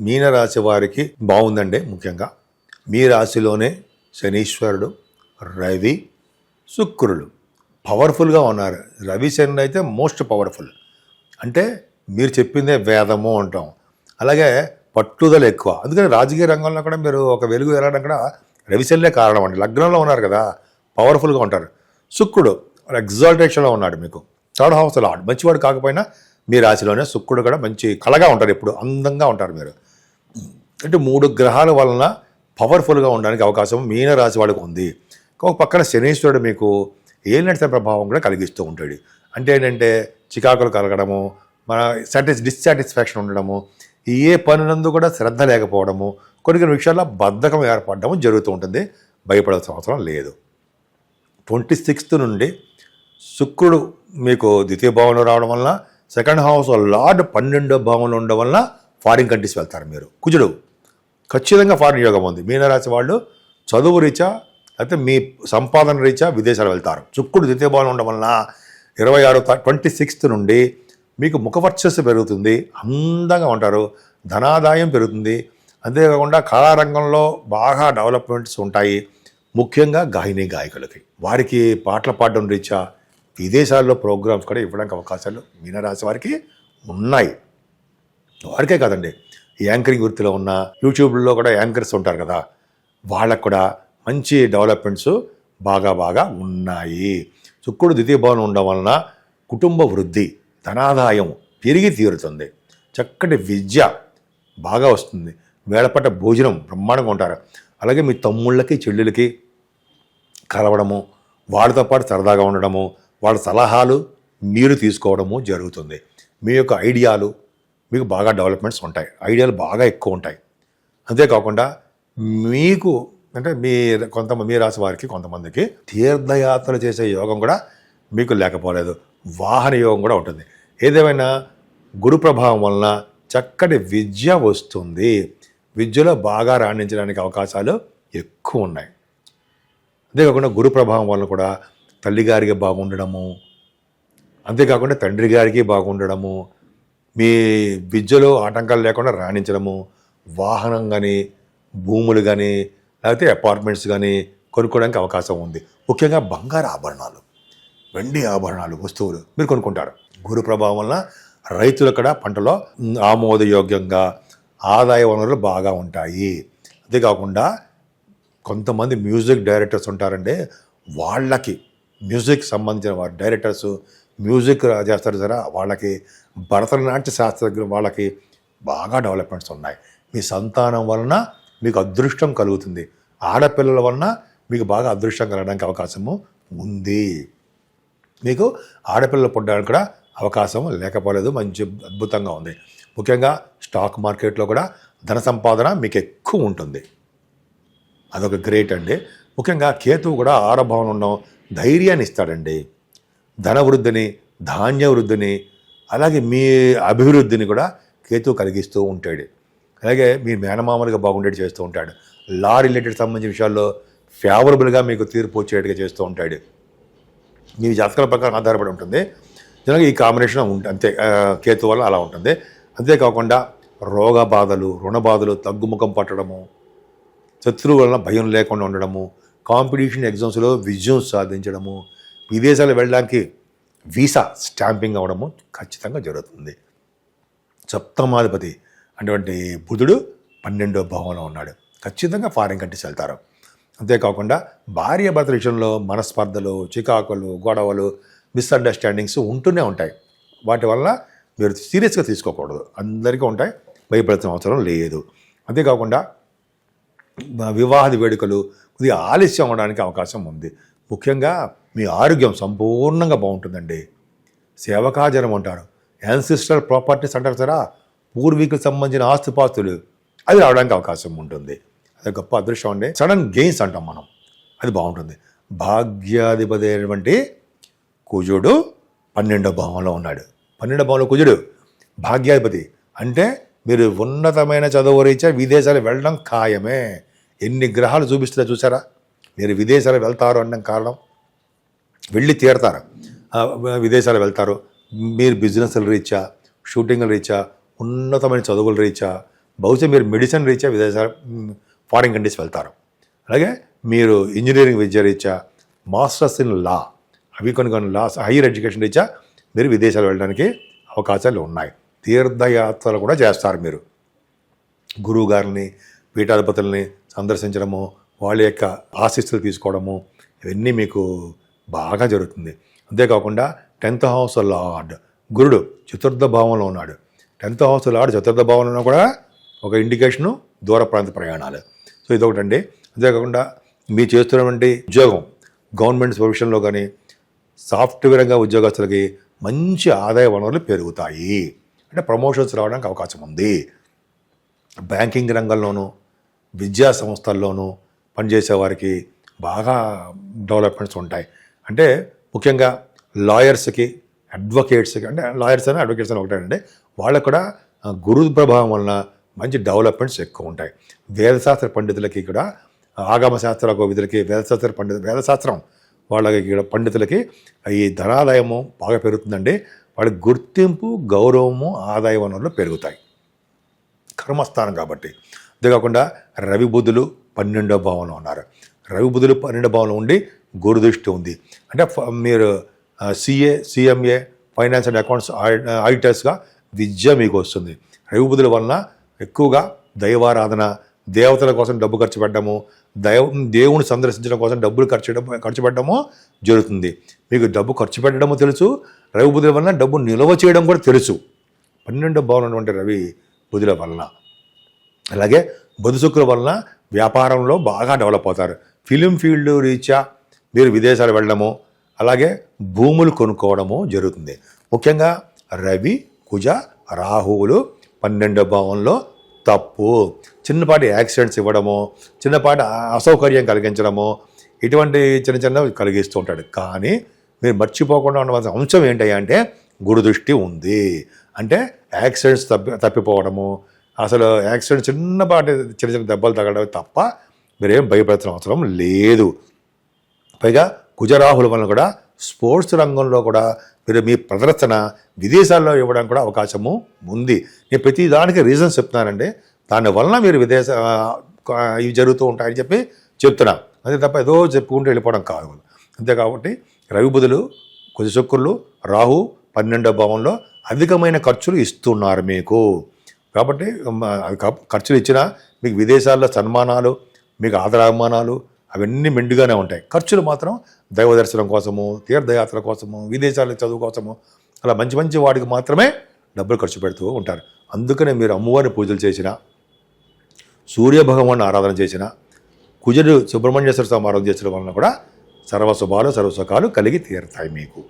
మీనరాశి వారికి బాగుందండి. ముఖ్యంగా మీ రాశిలోనే శనీశ్వరుడు, రవి, శుక్రుడు పవర్ఫుల్గా ఉన్నారు. రవి శని అయితే మోస్ట్ పవర్ఫుల్. అంటే మీరు చెప్పిందే వేదము అంటాం. అలాగే పట్టుదల ఎక్కువ. అందుకని రాజకీయ రంగంలో కూడా మీరు ఒక వెలుగు వెళ్ళడం కూడా రవిశనిలే కారణం అండి. లగ్నంలో ఉన్నారు కదా, పవర్ఫుల్గా ఉంటారు. శుక్రుడు ఎగ్జాల్టేషన్లో ఉన్నాడు. మీకు థర్డ్ హౌస్ లార్డ్, మంచివాడు కాకపోయినా మీ రాశిలోనే శుక్రుడు కూడా మంచి కళగా ఉంటారు. ఎప్పుడు అందంగా ఉంటారు మీరు. అంటే 3 గ్రహాల వలన పవర్ఫుల్గా ఉండడానికి అవకాశం మీనరాశి వాళ్ళకు ఉంది. ఒక పక్కన శనీశ్వరుడు మీకు ఏలినట్టు ప్రభావం కూడా కలిగిస్తూ ఉంటాడు. అంటే ఏంటంటే చికాకులు కలగడము, మన డిస్సాటిస్ఫాక్షన్ ఉండడము, ఏ పనులందు కూడా శ్రద్ధ లేకపోవడము, కొన్ని విషయాల్లో బద్ధకం ఏర్పడము జరుగుతూ ఉంటుంది. భయపడాల్సిన అవసరం లేదు. 26th నుండి శుక్రుడు మీకు ద్వితీయ భావంలో రావడం వలన, సెకండ్ హౌస్ లార్డ్ 12వ భావంలో ఉండడం వలన ఫారిన్ కంట్రీస్ వెళ్తారు మీరు. కుజుడు ఖచ్చితంగా ఫారిన్ యోగం ఉంది. మీనరాశి వాళ్ళు చదువు రీత్యా అయితే మీ సంపాదన రీత్యా విదేశాలు వెళ్తారు. శుక్రుడు ద్వితీయ భావంలో ఉండడం వలన 26th నుండి మీకు ముఖవర్చస్సు పెరుగుతుంది, అందంగా ఉంటారు, ధనాదాయం పెరుగుతుంది. అంతేకాకుండా కళారంగంలో బాగా డెవలప్మెంట్స్ ఉంటాయి. ముఖ్యంగా గాయకులకి, వారికి పాటలు పాడడం రీత్యా విదేశాల్లో ప్రోగ్రామ్స్ కూడా ఇవ్వడానికి అవకాశాలు మీనరాశి వారికి ఉన్నాయి. వారికే కాదండి, యాంకరింగ్ వృత్తిలో ఉన్న యూట్యూబ్లో కూడా యాంకర్స్ ఉంటారు కదా, వాళ్ళకు కూడా మంచి డెవలప్మెంట్స్ బాగా ఉన్నాయి. శుక్రుడు ద్వితీయ భావం ఉండడం వలన కుటుంబ వృద్ధి, ధనాదాయం పెరిగి తీరుతుంది. చక్కటి విద్య బాగా వస్తుంది. వేళపట్ట భోజనం బ్రహ్మాండంగా ఉంటారు. అలాగే మీ తమ్ముళ్ళకి చెల్లెలకి కలవడము, వాళ్ళతో పాటు సరదాగా ఉండడము, వాళ్ళ సలహాలు మీరు తీసుకోవడము జరుగుతుంది. మీ యొక్క ఐడియాలు మీకు బాగా డెవలప్మెంట్స్ ఉంటాయి. ఐడియాలు బాగా ఎక్కువ ఉంటాయి. అంతేకాకుండా మీకు అంటే మీ రాశి వారికి కొంతమందికి తీర్థయాత్రలు చేసే యోగం కూడా మీకు లేకపోలేదు. వాహన యోగం కూడా ఉంటుంది. ఏదేమైనా గురు ప్రభావం వలన చక్కటి విద్య వస్తుంది. విద్యలో బాగా రాణించడానికి అవకాశాలు ఎక్కువ ఉన్నాయి. అంతేకాకుండా గురు ప్రభావం వలన కూడా తల్లిగారికి బాగుండడము, అంతేకాకుండా తండ్రి గారికి బాగుండడము, మీ విద్యలో ఆటంకాలు లేకుండా రాణించడము, వాహనం కానీ, భూములు కానీ, లేకపోతే అపార్ట్మెంట్స్ కానీ కొనుక్కోవడానికి అవకాశం ఉంది. ముఖ్యంగా బంగారు ఆభరణాలు, వెండి ఆభరణాలు, వస్తువులు మీరు కొనుక్కుంటారు. గురు ప్రభావం వలన రైతులు కూడా పంటలో ఆమోదయోగ్యంగా ఆదాయ వనరులు బాగా ఉంటాయి. అంతేకాకుండా కొంతమంది మ్యూజిక్ డైరెక్టర్స్ ఉంటారండి, వాళ్ళకి మ్యూజిక్ సంబంధించిన వారు డైరెక్టర్స్ మ్యూజిక్ చేస్తారు సరే, వాళ్ళకి భరతనాట్య శాస్త్రజ్ఞులు వాళ్ళకి బాగా డెవలప్మెంట్స్ ఉన్నాయి. మీ సంతానం వలన మీకు అదృష్టం కలుగుతుంది. ఆడపిల్లల వలన మీకు బాగా అదృష్టం కలగడానికి అవకాశము ఉంది. మీకు ఆడపిల్లలు పుట్టడానికి కూడా అవకాశం లేకపోలేదు, మంచి అద్భుతంగా ఉంది. ముఖ్యంగా స్టాక్ మార్కెట్లో కూడా ధన సంపాదన మీకు ఎక్కువ ఉంటుంది. అదొక గ్రేట్ అండి. ముఖ్యంగా కేతువు కూడా ఆరభావం ఉండడం ధైర్యాన్ని ఇస్తాడండి. ధన వృద్ధిని, ధాన్య వృద్ధిని, అలాగే మీ అభివృద్ధిని కూడా కేతువు కలిగిస్తూ ఉంటాడు. అలాగే మీ మేనమామలుగా బాగుండేది చేస్తూ ఉంటాడు. లా రిలేటెడ్ సంబంధించిన విషయాల్లో ఫేవరబుల్గా మీకు తీర్పు వచ్చేట్టుగా చేస్తూ ఉంటాడు. మీ జాతకాల ప్రకారం ఆధారపడి ఉంటుంది. జనగా ఈ కాంబినేషన్ అంతే, కేతు వల్ల అలా ఉంటుంది. అంతేకాకుండా రోగ బాధలు, రుణ బాధలు, తగ్గుముఖం పట్టడము, శత్రువు వలన భయం లేకుండా ఉండడము, కాంపిటీషన్ ఎగ్జామ్స్లో విజయం సాధించడము, విదేశాలు వెళ్ళడానికి వీసా స్టాంపింగ్ అవ్వడము ఖచ్చితంగా జరుగుతుంది. సప్తమాధిపతి అటువంటి బుధుడు 12వ భావంలో ఉన్నాడు. ఖచ్చితంగా ఫారిన్ కంట్రీస్ వెళ్తారు. అంతేకాకుండా భార్యాభర్తల విషయంలో మనస్పర్ధలు, చికాకులు, గొడవలు, మిస్అండర్స్టాండింగ్స్ ఉంటూనే ఉంటాయి. వాటి వల్ల మీరు సీరియస్గా తీసుకోకూడదు. అందరికీ ఉంటాయి, భయపడాల్సిన అవసరం లేదు. అంతేకాకుండా వివాహాది వేడుకలు కొద్దిగా ఆలస్యం అవ్వడానికి అవకాశం ఉంది. ముఖ్యంగా మీ ఆరోగ్యం సంపూర్ణంగా బాగుంటుందండి. సేవకాజనం అంటారు, యాన్సిస్ట్రల్ ప్రాపర్టీస్ అంటారు సరే, పూర్వీకులకు సంబంధించిన ఆస్తుపాస్తులు అవి రావడానికి అవకాశం ఉంటుంది. అది గొప్ప అదృష్టం అండి. సడన్ గెయిన్స్ అంటాం మనం, అది బాగుంటుంది. భాగ్యాధిపతి అయినటువంటి కుజుడు 12వ భావంలో ఉన్నాడు. 12వ భావంలో కుజుడు భాగ్యాధిపతి అంటే మీరు ఉన్నతమైన చదువు రీత్యా విదేశాలు వెళ్ళడం ఖాయమే. ఎన్ని గ్రహాలు చూపిస్తుందో చూసారా? మీరు విదేశాలు వెళ్తారు అనడం కారణం, వెళ్ళి తీరతారు. విదేశాలు వెళ్తారు. మీరు బిజినెస్ల రీత్యా, షూటింగ్ల రీత్యా, ఉన్నతమైన చదువుల రీత్యా, బహుశా మీరు మెడిసిన్ రీత్యా విదేశాలు ఫారిన్ కంట్రీస్ వెళ్తారు. అలాగే మీరు ఇంజనీరింగ్ విద్య రీత్యా మాస్టర్స్ ఇన్ లా, అవి కొన్ని లాస్ హైయర్ ఎడ్యుకేషన్ రీత్యా మీరు విదేశాలు వెళ్ళడానికి అవకాశాలు ఉన్నాయి. తీర్థయాత్రలు కూడా చేస్తారు. మీరు గురువు గారిని, పీఠాధిపతుల్ని సందర్శించడము, వాళ్ళ యొక్క ఆశీస్సులు తీసుకోవడము, ఇవన్నీ మీకు బాగా జరుగుతుంది. అంతేకాకుండా 10th హౌస్ లార్డ్ గురుడు చతుర్థ భావంలో ఉన్నాడు. 10th హౌస్ లార్డ్ చతుర్థ భావంలో కూడా ఒక ఇండికేషను దూర ప్రాంత ప్రయాణాలు. సో ఇదొకటండి. అంతేకాకుండా మీరు చేస్తున్నటువంటి ఉద్యోగం గవర్నమెంట్ ప్రొఫెషన్లో కానీ సాఫ్ట్వేర్గా ఉద్యోగస్తులకి మంచి ఆదాయ వనరులు పెరుగుతాయి. అంటే ప్రమోషన్స్ రావడానికి అవకాశం ఉంది. బ్యాంకింగ్ రంగంలోనూ విద్యా సంస్థల్లోనూ పనిచేసే వారికి బాగా డెవలప్మెంట్స్ ఉంటాయి. అంటే ముఖ్యంగా లాయర్స్కి, అడ్వకేట్స్కి, అంటే లాయర్స్ అని అడ్వకేట్స్ అని ఒకటేనండి, వాళ్ళకు కూడా గురు ప్రభావం వలన మంచి డెవలప్మెంట్స్ ఎక్కువ ఉంటాయి. వేదశాస్త్ర పండితులకి కూడా, ఆగమ శాస్త్ర కోవిదులకి, వేదశాస్త్రం వాళ్ళకి కూడా పండితులకి ఈ ధనాదాయము బాగా పెరుగుతుందండి. వాళ్ళకి గుర్తింపు, గౌరవము, ఆదాయ వనరులు పెరుగుతాయి కర్మస్థానం కాబట్టి. అంతేకాకుండా రవి బుధులు 12వ భావంలో ఉన్నారు. రవి బుధులు 12వ భావంలో ఉండి గురుదృష్టి ఉంది. అంటే మీరు CMA, ఫైనాన్స్ అండ్ అకౌంట్స్ ఆడిటర్స్గా విద్య మీకు వస్తుంది. రవి బుధుల వలన ఎక్కువగా దైవారాధన, దేవతల కోసం డబ్బు ఖర్చు పెట్టడము, దేవుని సందర్శించడం కోసం డబ్బులు ఖర్చు పెట్టడము జరుగుతుంది. మీకు డబ్బు ఖర్చు పెట్టడము తెలుసు, రవి బుధుల వలన డబ్బు నిల్వ చేయడం కూడా తెలుసు. 12వ భావంలో ఉన్నటువంటి రవి బుధుల వలన. అలాగే బుధ శుక్రుల వలన వ్యాపారంలో బాగా డెవలప్ అవుతారు. ఫిలిం ఫీల్డ్ రీత్యా మీరు విదేశాలు వెళ్ళడము, అలాగే భూములు కొనుక్కోవడము జరుగుతుంది. ముఖ్యంగా రవి, కుజ, రాహువులు 12వ భావంలో తప్పు. చిన్నపాటి యాక్సిడెంట్స్ ఇవ్వడము, చిన్నపాటి అసౌకర్యం కలిగించడము, ఇటువంటి చిన్న కలిగిస్తూ ఉంటాడు. కానీ మీరు మర్చిపోకుండా ఉండవలసిన అంశం ఏంటి అంటే గురు దృష్టి ఉంది. అంటే యాక్సిడెంట్స్ తప్పిపోవడము, అసలు యాక్సిడెంట్ చిన్న దెబ్బలు తగలడం తప్ప మీరేం భయపడాల్సిన అవసరం లేదు. పైగా కుజరాహుల వలన కూడా స్పోర్ట్స్ రంగంలో కూడా మీరు మీ ప్రదర్శన విదేశాల్లో ఇవ్వడానికి కూడా అవకాశము ఉంది. నేను ప్రతి దానికి రీజన్స్ చెప్తున్నానండి. దానివలన మీరు ఇవి జరుగుతూ ఉంటాయని చెప్పి చెప్తున్నా. అంతే తప్ప ఏదో చెప్పుకుంటూ వెళ్ళిపోవడం కాదు. అంతే కాబట్టి రవి బుధులు, కుజ శుక్రులు, రాహు 12వ భావంలో అధికమైన ఖర్చులు ఇస్తున్నారు మీకు. కాబట్టి ఖర్చులు ఇచ్చినా మీకు విదేశాల్లో సన్మానాలు, మీకు ఆదరాభిమానాలు అవన్నీ మెండుగానే ఉంటాయి. ఖర్చులు మాత్రం దైవ దర్శనం కోసము, తీర్థయాత్రల కోసము, విదేశాల చదువు కోసము, అలా మంచి మంచి వాటికి మాత్రమే డబ్బులు ఖర్చు పెడుతూ ఉంటారు. అందుకనే మీరు అమ్మవారిని పూజలు చేసిన, సూర్యభగవాన్ని ఆరాధన చేసిన, కుజుడు సుబ్రహ్మణ్యేశ్వర స్వామి ఆరాధన చేసిన వలన కూడా సర్వశుభాలు, సర్వసుఖాలు కలిగి తీరుతాయి మీకు.